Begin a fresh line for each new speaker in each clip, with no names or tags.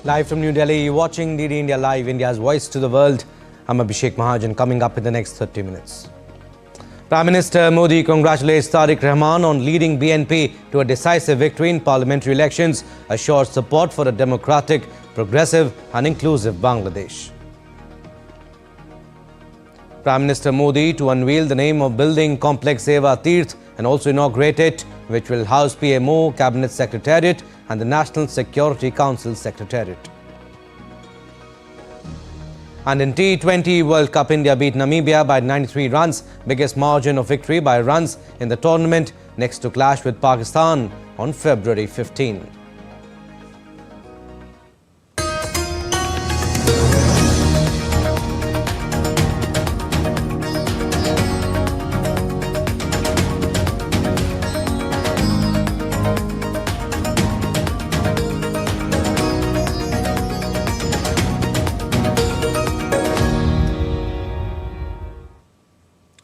Live from New Delhi, you're watching DD India Live, India's voice to the world. I'm Abhishek Mahajan, coming up in the next 30 minutes. Prime Minister Modi congratulates Tariq Rahman on leading BNP to a decisive victory in parliamentary elections, assures support for a democratic, progressive and inclusive Bangladesh. Prime Minister Modi to unveil the name of building complex Seva Tirth and also inaugurate it, which will house PMO, Cabinet Secretariat and the National Security Council Secretariat. And in T20 World Cup, India beat Namibia by 93 runs, biggest margin of victory by runs in the tournament, next to clash with Pakistan on February 15.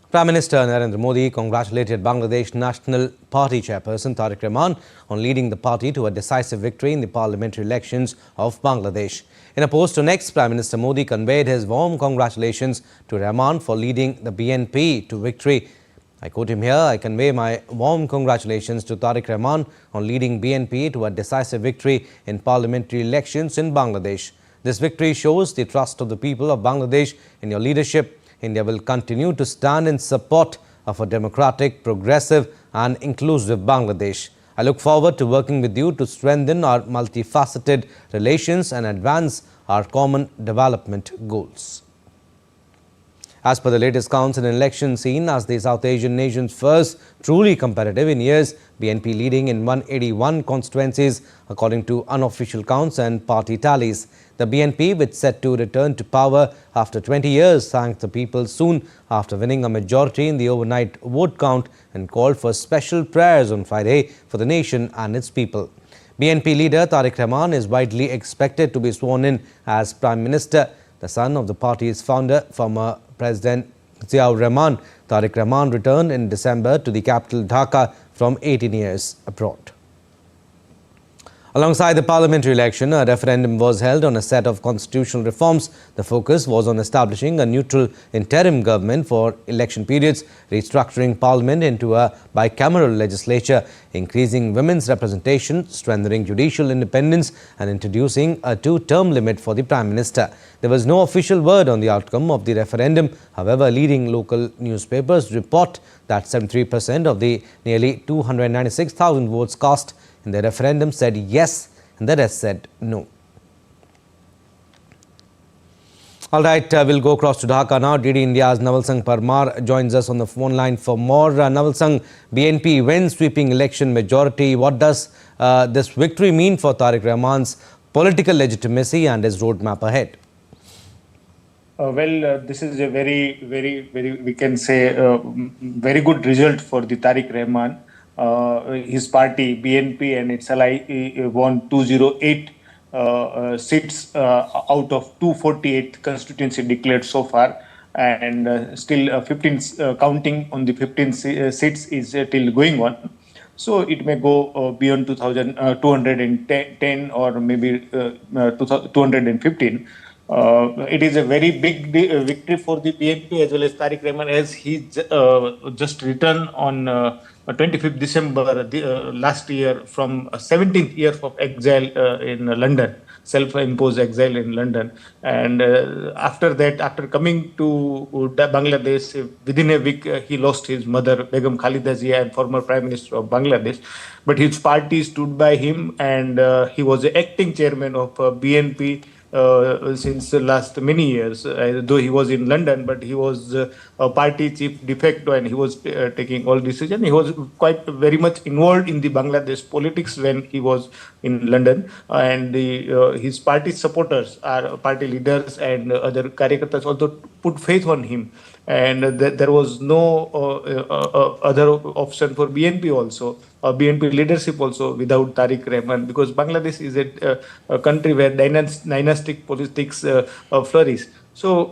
Prime Minister Narendra Modi congratulated Bangladesh National Party chairperson Tariq Rahman on leading the party to a decisive victory in the parliamentary elections of Bangladesh. In a post on X, Prime Minister Modi conveyed his warm congratulations to Rahman for leading the BNP to victory. I quote him here, "I convey my warm congratulations to Tariq Rahman on leading BNP to a decisive victory in parliamentary elections in Bangladesh. This victory shows the trust of the people of Bangladesh in your leadership. India will continue to stand in support of a democratic, progressive and inclusive Bangladesh. I look forward to working with you to strengthen our multifaceted relations and advance our common development goals." As per the latest counts, an election seen as the South Asian nation's first truly competitive in years, BNP leading in 181 constituencies according to unofficial counts and party tallies. The BNP, which set to return to power after 20 years, thanked the people soon after winning a majority in the overnight vote count and called for special prayers on Friday for the nation and its people. BNP leader Tariq Rahman is widely expected to be sworn in as Prime Minister. The son of the party's founder, former President Ziaur Rahman, Tariq Rahman returned in December to the capital Dhaka from 18 years abroad. Alongside the parliamentary election, a referendum was held on a set of constitutional reforms. The focus was on establishing a neutral interim government for election periods, restructuring parliament into a bicameral legislature, increasing women's representation, strengthening judicial independence and introducing a two-term limit for the Prime Minister. There was no official word on the outcome of the referendum. However, leading local newspapers report that 73% of the nearly 296,000 votes cast in the referendum said yes and the rest said no. All right, we'll go across to Dhaka now. DD India's Naval Sangh Parmar joins us on the phone line for more. Naval Sangh, BNP wins sweeping election majority. What does this victory mean for Tariq Rahman's political legitimacy and his roadmap ahead?
This is a very, we can say, very good result for the Tariq Rahman. His party, BNP, and its ally won 208 seats out of 248 constituency declared so far, and still 15 counting on the 15 seats is still going on. So it may go beyond 210 or maybe 215. It is a very big victory for the BNP as well as Tariq Rahman, as he just returned on 25th December last year from a 17th year of exile in London, self-imposed exile in London. And after that, after coming to Bangladesh, within a week, he lost his mother, Begum Khalida Zia, and former Prime Minister of Bangladesh. But his party stood by him, and he was the acting chairman of BNP since the last many years, though he was in London, but he was a party chief de facto and he was taking all decisions. He was quite very much involved in the Bangladesh politics when he was in London, and his party supporters, are party leaders and other karyakartas also put faith on him. And there was no other option for BNP also, or BNP leadership also, without Tariq Rahman, because Bangladesh is a country where dynastic politics flourish. So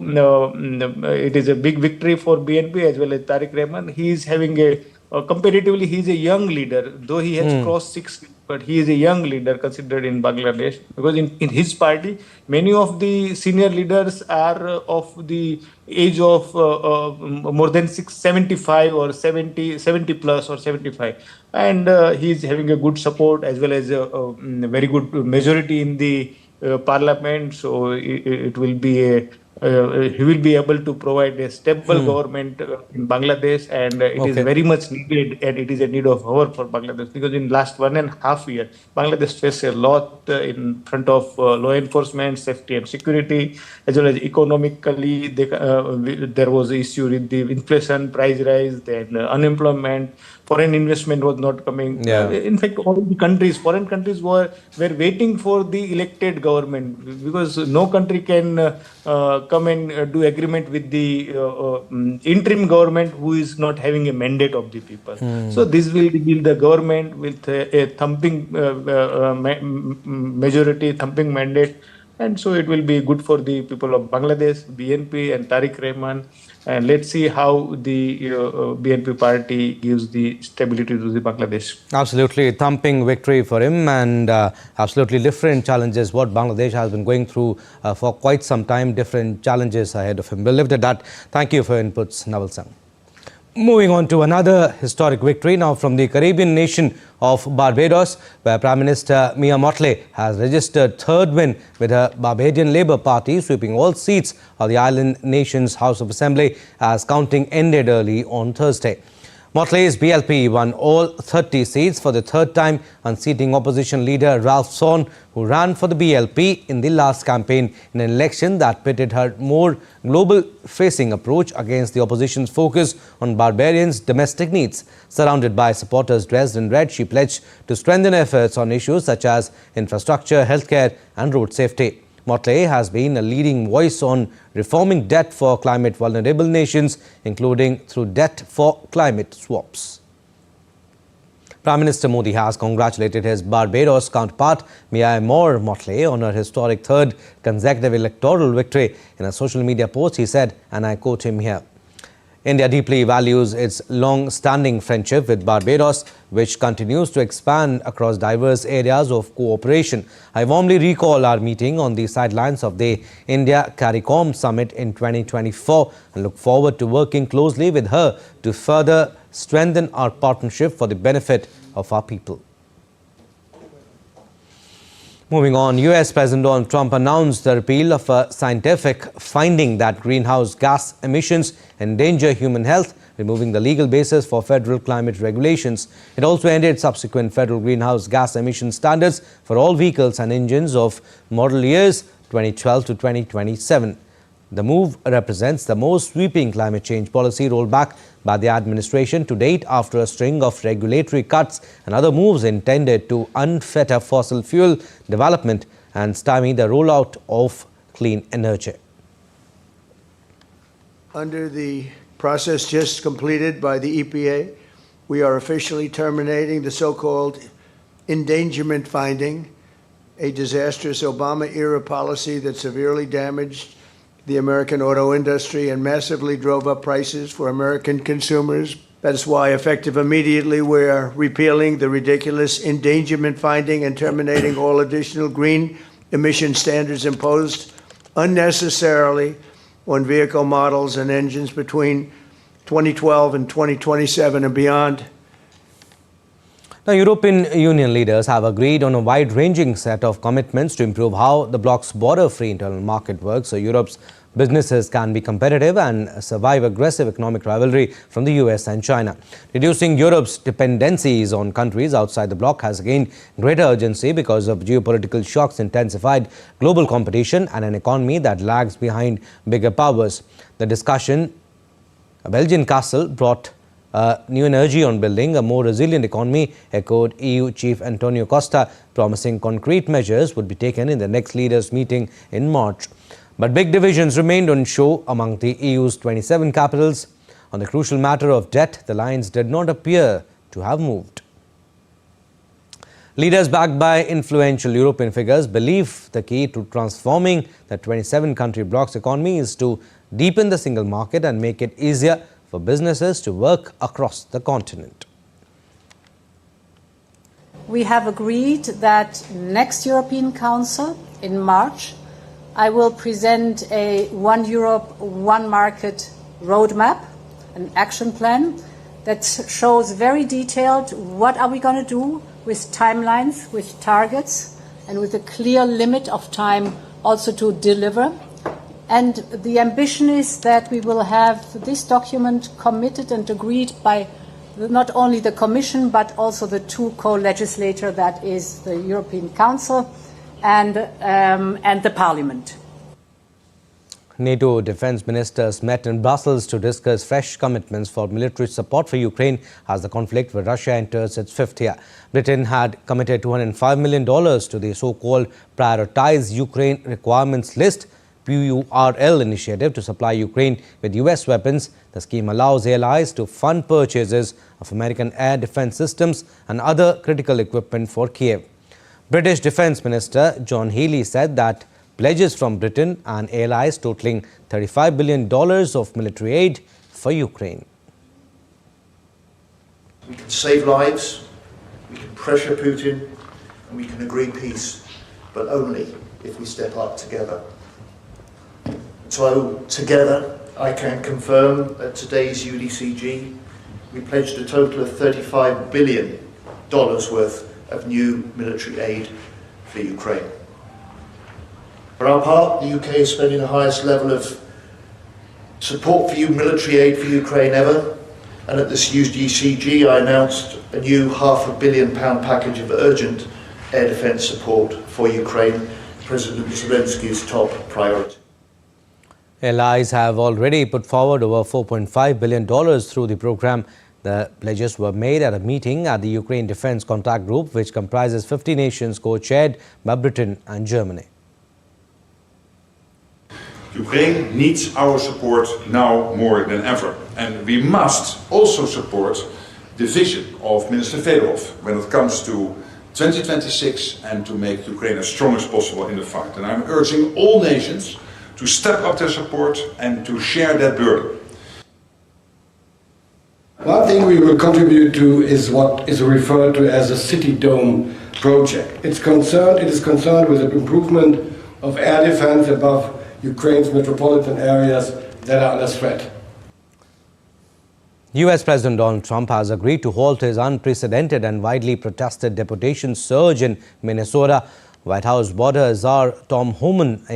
it is a big victory for BNP as well as Tariq Rahman. He is having a comparatively, he is a young leader, though he has crossed 60, but he is a young leader considered in Bangladesh, because in his party, many of the senior leaders are of the age of more than 675 or 70 plus or 75. And he is having a good support as well as a very good majority in the parliament. So it will be he will be able to provide a stable government in Bangladesh, and it is
Okay.
very much needed, and it is a need of hour for Bangladesh, because in last 1.5 years, Bangladesh faced a lot in front of law enforcement, safety and security, as well as economically. There was issue with the inflation, price rise, then unemployment. Foreign investment was not coming.
Yeah.
In fact, all the countries, foreign countries were waiting for the elected government, because no country can come and do agreement with the interim government who is not having a mandate of the people. So this will be the government with a thumping majority, thumping mandate. And so it will be good for the people of Bangladesh, BNP and Tariq Rahman. And let's see how the BNP party gives the stability to the Bangladesh.
Absolutely thumping victory for him, and absolutely different challenges what Bangladesh has been going through for quite some time, different challenges ahead of him. We'll leave it at that. Thank you for your inputs, Naval Sang. Moving on to another historic victory now from the Caribbean nation of Barbados, where Prime Minister Mia Mottley has registered third win with her Barbadian Labour Party, sweeping all seats of the island nation's House of Assembly as counting ended early on Thursday. Mottley's BLP won all 30 seats for the third time, unseating opposition leader Ralph Sawn, who ran for the BLP in the last campaign in an election that pitted her more global-facing approach against the opposition's focus on Barbadians' domestic needs. Surrounded by supporters dressed in red, she pledged to strengthen efforts on issues such as infrastructure, healthcare and road safety. Mottley has been a leading voice on reforming debt for climate-vulnerable nations, including through debt for climate swaps. Prime Minister Modi has congratulated his Barbados counterpart, Mia Mottley, on her historic third consecutive electoral victory. In a social media post, he said, and I quote him here, "India deeply values its long-standing friendship with Barbados, which continues to expand across diverse areas of cooperation. I warmly recall our meeting on the sidelines of the India CARICOM Summit in 2024 and look forward to working closely with her to further strengthen our partnership for the benefit of our people." Moving on, US President Donald Trump announced the repeal of a scientific finding that greenhouse gas emissions endanger human health, removing the legal basis for federal climate regulations. It also ended subsequent federal greenhouse gas emission standards for all vehicles and engines of model years 2012 to 2027. The move represents the most sweeping climate change policy rolled back by the administration to date, after a string of regulatory cuts and other moves intended to unfetter fossil fuel development and stymie the rollout of clean energy.
Under the process just completed by the EPA, we are officially terminating the so-called endangerment finding, a disastrous Obama-era policy that severely damaged the American auto industry and massively drove up prices for American consumers. That's why, effective immediately, we are repealing the ridiculous endangerment finding and terminating all additional green emission standards imposed unnecessarily on vehicle models and engines between 2012 and 2027 and beyond.
Now, European Union leaders have agreed on a wide-ranging set of commitments to improve how the bloc's border-free internal market works so Europe's businesses can be competitive and survive aggressive economic rivalry from the US and China. Reducing Europe's dependencies on countries outside the bloc has gained greater urgency because of geopolitical shocks, intensified global competition and an economy that lags behind bigger powers. The discussion, a Belgian castle, brought new energy on building a more resilient economy, echoed EU Chief Antonio Costa, promising concrete measures would be taken in the next leaders' meeting in March. But big divisions remained on show among the EU's 27 capitals. On the crucial matter of debt, the lines did not appear to have moved. Leaders backed by influential European figures believe the key to transforming the 27-country bloc's economy is to deepen the single market and make it easier for businesses to work across the continent.
We have agreed that next European Council in March, I will present a One Europe, One Market roadmap, an action plan that shows very detailed what are we going to do with timelines, with targets, and with a clear limit of time also to deliver. And the ambition is that we will have this document committed and agreed by not only the Commission but also the two co-legislators, that is the European Council and the Parliament.
NATO defense ministers met in Brussels to discuss fresh commitments for military support for Ukraine as the conflict with Russia enters its fifth year. Britain had committed $205 million to the so-called Prioritize Ukraine Requirements List PURL initiative to supply Ukraine with US weapons. The scheme allows allies to fund purchases of American air defense systems and other critical equipment for Kiev. British Defense Minister John Healey said that pledges from Britain and allies totaling $35 billion of military aid for Ukraine.
We can save lives, we can pressure Putin, and we can agree peace, but only if we step up together. So together, I can confirm at today's UDCG, we pledged a total of $35 billion worth of new military aid for Ukraine. For our part, the UK is spending the highest level of support for military aid for Ukraine ever, and at this UDCG I announced a new £500 million package of urgent air defence support for Ukraine, President Zelensky's top priority.
Allies have already put forward over $4.5 billion through the program. The pledges were made at a meeting at the Ukraine Defence Contact Group, which comprises 50 nations co-chaired by Britain and Germany.
Ukraine needs our support now more than ever, and we must also support the vision of Minister Fedorov when it comes to 2026 and to make Ukraine as strong as possible in the fight. And I'm urging all nations to step up their support and to share that burden.
One thing we will contribute to is what is referred to as a City Dome project. It is concerned with the improvement of air defense above Ukraine's metropolitan areas that are under threat.
US President Donald Trump has agreed to halt his unprecedented and widely protested deportation surge in Minnesota. White House border czar Tom Homan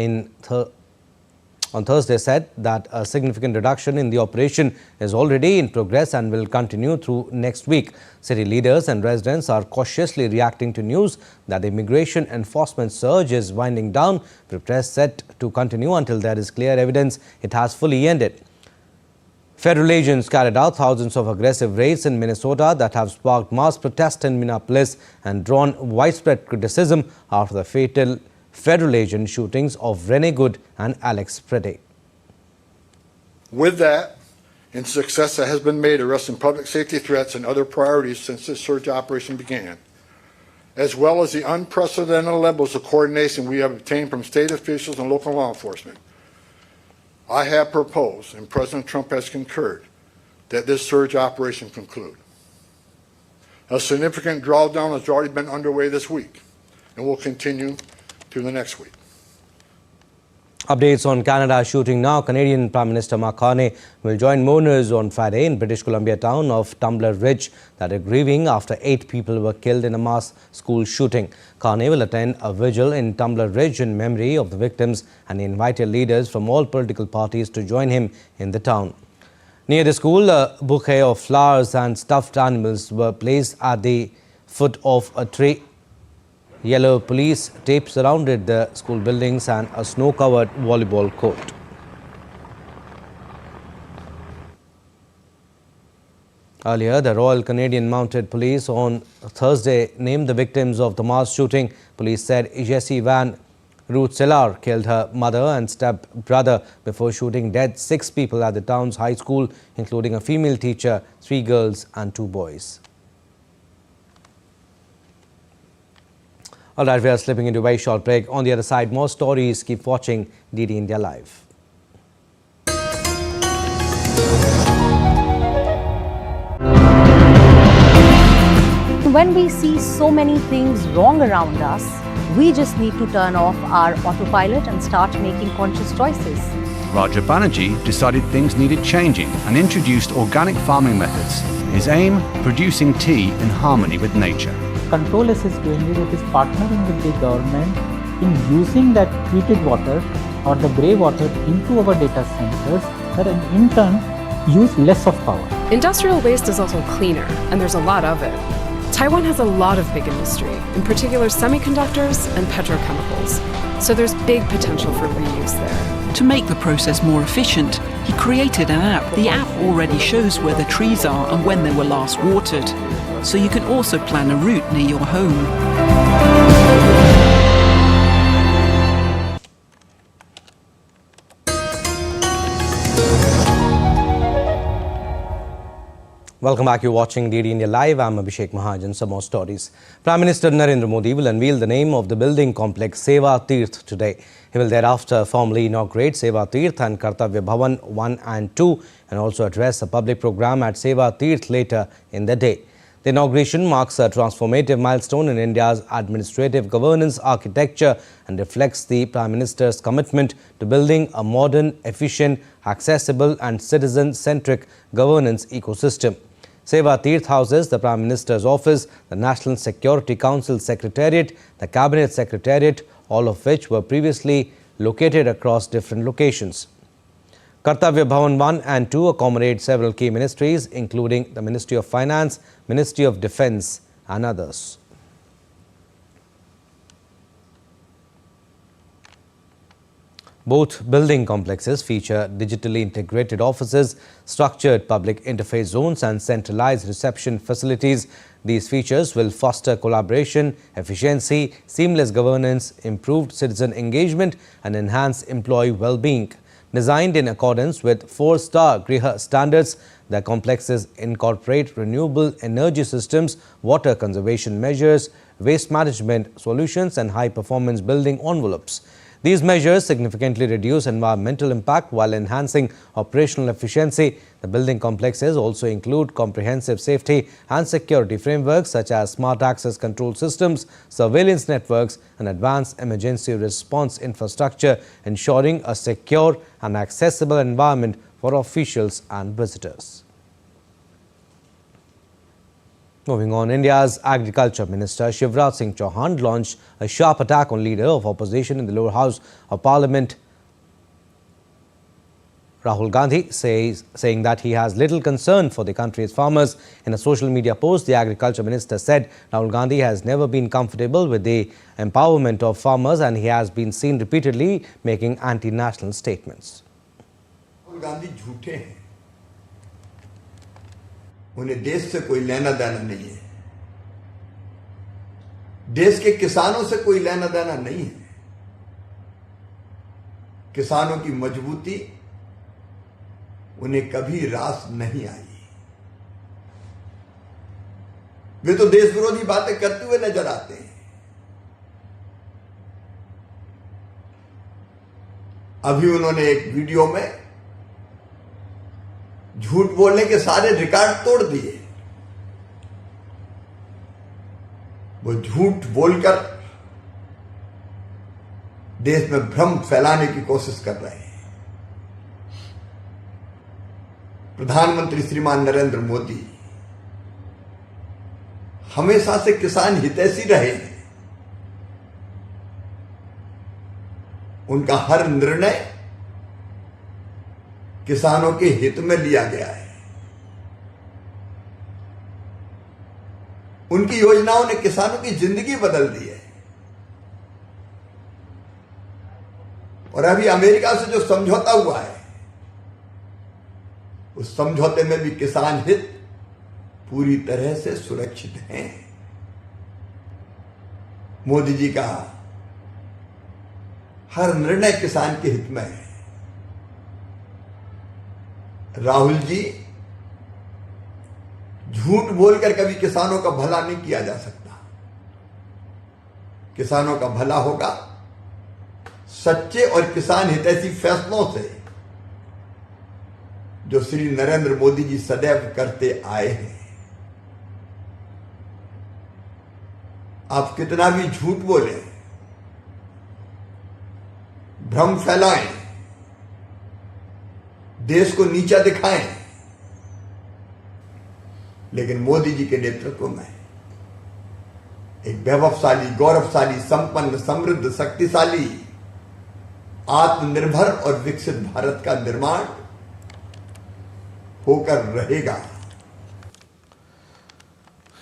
on Thursday said that a significant reduction in the operation is already in progress and will continue through next week. City leaders and residents are cautiously reacting to news that the immigration enforcement surge is winding down, with protests set to continue until there is clear evidence it has fully ended. Federal agents carried out thousands of aggressive raids in Minnesota that have sparked mass protests in Minneapolis and drawn widespread criticism after the fatal federal agent shootings of Rene Good and Alex Preddy.
With that, in success that has been made arresting public safety threats and other priorities since this surge operation began, as well as the unprecedented levels of coordination we have obtained from state officials and local law enforcement, I have proposed, and President Trump has concurred, that this surge operation conclude. A significant drawdown has already been underway this week and will continue through the next week.
Updates on Canada shooting now. Canadian Prime Minister Mark Carney will join mourners on Friday in British Columbia town of Tumbler Ridge that are grieving after 8 people were killed in a mass school shooting. Carney will attend a vigil in Tumbler Ridge in memory of the victims and invited leaders from all political parties to join him in the town. Near the school, a bouquet of flowers and stuffed animals were placed at the foot of a tree. Yellow police tape surrounded the school buildings and a snow-covered volleyball court. Earlier, the Royal Canadian Mounted Police on Thursday named the victims of the mass shooting. Police said Jessie Van Root-Cellar killed her mother and step-brother before shooting dead 6 people at the town's high school, including a female teacher, 3 girls and 2 boys. All right, we are slipping into a very short break. On the other side, more stories. Keep watching DD India Live.
when we see so many things wrong around us, we just need to turn off our autopilot and start making conscious choices.
Raja Banerjee decided things needed changing and introduced organic farming methods. His aim, producing tea in harmony with nature.
Control S is doing is it is partnering with the government in using that treated water or the grey water into our data centers that in turn use less of power.
Industrial waste is also cleaner, and there's a lot of it. Taiwan has a lot of big industry, in particular semiconductors and petrochemicals, so there's big potential for reuse there.
To make the process more efficient, he created an app. The app already shows where the trees are and when they were last watered, so you can also plan a route near your home.
Welcome back. You're watching DD India Live. I'm Abhishek Mahajan. Some more stories. Prime Minister Narendra Modi will unveil the name of the building complex Seva Tirth today. He will thereafter formally inaugurate Seva Tirth and Kartavya Bhavan 1 and 2 and also address a public program at Seva Tirth later in the day. The inauguration marks a transformative milestone in India's administrative governance architecture and reflects the Prime Minister's commitment to building a modern, efficient, accessible and citizen-centric governance ecosystem. Seva Tirth houses the Prime Minister's office, the National Security Council Secretariat, the Cabinet Secretariat, all of which were previously located across different locations. Kartavya Bhavan 1 and 2 accommodate several key ministries, including the Ministry of Finance, Ministry of Defence and others. Both building complexes feature digitally integrated offices, structured public interface zones and centralized reception facilities. These features will foster collaboration, efficiency, seamless governance, improved citizen engagement and enhance employee well-being. Designed in accordance with 4-star Griha standards, the complexes incorporate renewable energy systems, water conservation measures, waste management solutions and high-performance building envelopes. These measures significantly reduce environmental impact while enhancing operational efficiency. The building complexes also include comprehensive safety and security frameworks such as smart access control systems, surveillance networks and advanced emergency response infrastructure, ensuring a secure and accessible environment for officials and visitors. Moving on, India's Agriculture Minister Shivraj Singh Chauhan launched a sharp attack on leader of opposition in the lower house of Parliament, Rahul Gandhi, saying that he has little concern for the country's farmers. In a social media post, the Agriculture Minister said Rahul Gandhi has never been comfortable with the empowerment of farmers and he has been seen repeatedly making anti-national statements.
Rahul Gandhi झूठे हैं, उन्हें देश से कोई लेना देना नहीं है, देश के किसानों से कोई लेना देना नहीं है, किसानों की मजबूती उन्हें कभी रास नहीं आई। वे तो देश विरोधी बातें करते हुए नजर आते हैं। अभी उन्होंने एक वीडियो में झूठ बोलने के सारे रिकॉर्ड तोड़ दिए। वो झूठ बोलकर देश में भ्रम फैलाने की कोशिश कर रहे हैं। प्रधानमंत्री श्रीमान नरेंद्र मोदी हमेशा से किसान हितैषी रहे हैं। उनका हर निर्णय किसानों के हित में लिया गया है। उनकी योजनाओं ने किसानों की जिंदगी बदल दी है। और अभी अमेरिका से जो समझौता हुआ है, उस समझौते में भी किसान हित पूरी तरह से सुरक्षित हैं। मोदी जी का हर निर्णय किसान के हित में है। राहुल जी झूठ बोलकर कभी किसानों का भला नहीं किया जा सकता। किसानों का भला होगा सच्चे और किसान हितैषी फैसलों से, जो श्री नरेंद्र मोदी जी सदैव करते आए हैं। आप कितना भी झूठ बोले, भ्रम फैलाएं, देश को नीचा दिखाएं, लेकिन मोदी जी के नेतृत्व में एक वैभवशाली, गौरवशाली, संपन्न, समृद्ध, शक्तिशाली, आत्मनिर्भर और विकसित भारत का निर्माण होकर रहेगा।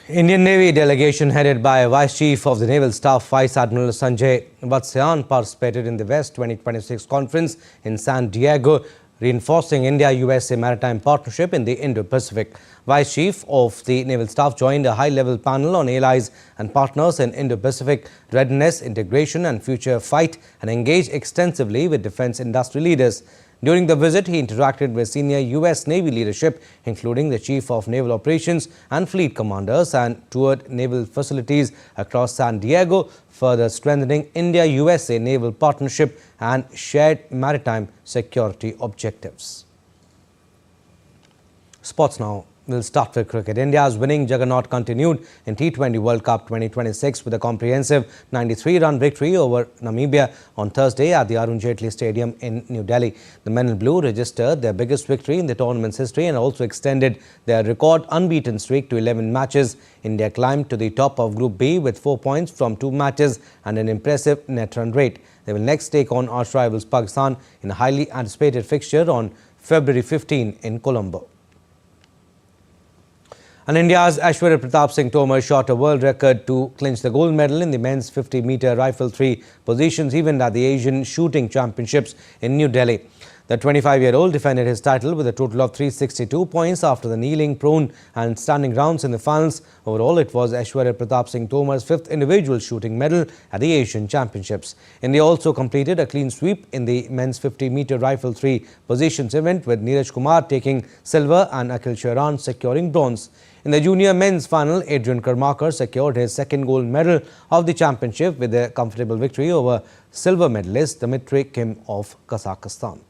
Indian Navy delegation headed by Vice Chief of the Naval Staff Vice Admiral Sanjay Vatsyayan participated in the West 2026 conference in San Diego, reinforcing India-USA maritime partnership in the Indo-Pacific. Vice Chief of the Naval Staff joined a high-level panel on allies and partners in Indo-Pacific readiness, integration and future fight, and engaged extensively with defense industry leaders. During the visit, he interacted with senior U.S. Navy leadership, including the Chief of Naval Operations and Fleet Commanders, and toured naval facilities across San Diego, further strengthening India-USA naval partnership and shared maritime security objectives. Sports now. We'll start with cricket. India's winning juggernaut continued in T20 World Cup 2026 with a comprehensive 93-run victory over Namibia on Thursday at the Arun Jaitley Stadium in New Delhi. The Men in Blue registered their biggest victory in the tournament's history and also extended their record unbeaten streak to 11 matches. India climbed to the top of Group B with 4 points from 2 matches and an impressive net run rate. They will next take on arch rivals Pakistan in a highly anticipated fixture on February 15 in Colombo. And India's Aishwarya Pratap Singh Tomar shot a world record to clinch the gold medal in the men's 50-meter rifle 3 positions event at the Asian Shooting Championships in New Delhi. The 25-year-old defended his title with a total of 362 points after the kneeling, prone and standing rounds in the finals. Overall, it was Aishwarya Pratap Singh Tomar's 5th individual shooting medal at the Asian Championships. India also completed a clean sweep in the men's 50-meter rifle 3 positions event, with Neeraj Kumar taking silver and Akhil Shairan securing bronze. In the junior men's final, Adrian Karmakar secured his 2nd gold medal of the championship with a comfortable victory over silver medalist Dmitry Kim of Kazakhstan.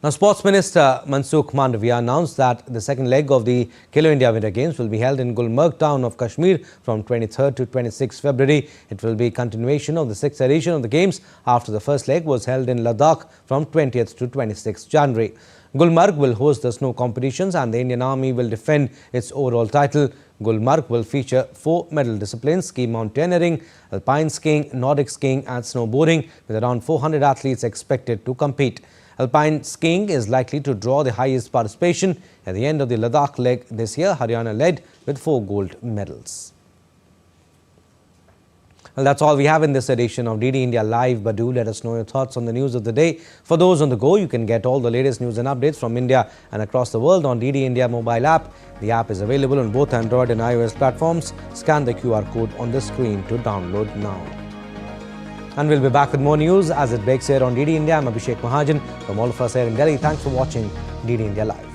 Now, Sports Minister Mansukh Mandavia announced that the second leg of the Khelo India Winter Games will be held in Gulmarg town of Kashmir from 23rd to 26th February. It will be a continuation of the 6th edition of the Games after the first leg was held in Ladakh from 20th to 26th January. Gulmarg will host the snow competitions and the Indian Army will defend its overall title. Gulmarg will feature 4 medal disciplines: ski mountaineering, alpine skiing, Nordic skiing and snowboarding, with around 400 athletes expected to compete. Alpine skiing is likely to draw the highest participation. At the end of the Ladakh leg this year, Haryana led with 4 gold medals. Well, that's all we have in this edition of DD India Live, but do let us know your thoughts on the news of the day. For those on the go, you can get all the latest news and updates from India and across the world on DD India mobile app. The app is available on both Android and iOS platforms. Scan the QR code on the screen to download now. And we'll be back with more news as it breaks here on DD India. I'm Abhishek Mahajan. From all of us here in Delhi, thanks for watching DD India Live.